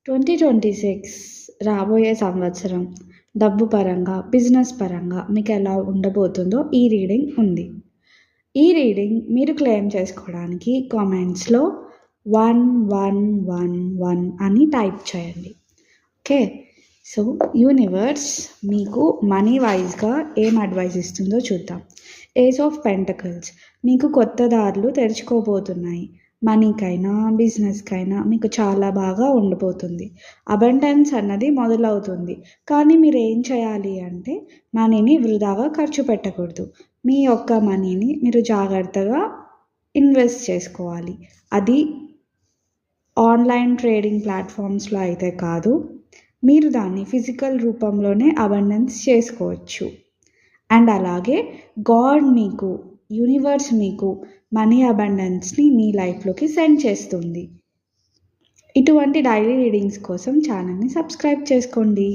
2026 రాబోయే సంవత్సరం డబ్బు పరంగా, బిజినెస్ పరంగా మీకు ఎలా ఉండబోతుందో ఈ రీడింగ్ ఉంది. ఈ రీడింగ్ మీరు క్లెయిమ్ చేసుకోవడానికి కామెంట్స్లో 1111 అని టైప్ చేయండి. ఓకే, సో యూనివర్స్ మీకు మనీ వైజ్గా ఏం అడ్వైస్ ఇస్తుందో చూద్దాం. ఏస్ ఆఫ్ పెంటకల్స్ మీకు కొత్త దారులు తెరుచుకోబోతున్నాయి. మనీకైనా బిజినెస్కైనా మీకు చాలా బాగా ఉండిపోతుంది. అబండెన్స్ అన్నది మొదలవుతుంది. కానీ మీరు ఏం చేయాలి అంటే మనీని వృధాగా ఖర్చు పెట్టకూడదు. మీ యొక్క మనీని మీరు జాగ్రత్తగా ఇన్వెస్ట్ చేసుకోవాలి. అది ఆన్లైన్ ట్రేడింగ్ ప్లాట్ఫామ్స్లో అయితే కాదు, మీరు దాన్ని ఫిజికల్ రూపంలోనే అబండెన్స్ చేసుకోవచ్చు. అండ్ అలాగే గాడ్ మీకు, యూనివర్స్ మీకు మనీ అబండెన్స్ని మీ లైఫ్లోకి సెండ్ చేస్తుంది. ఇటువంటి డైలీ రీడింగ్స్ కోసం ఛానల్ని సబ్స్క్రైబ్ చేసుకోండి.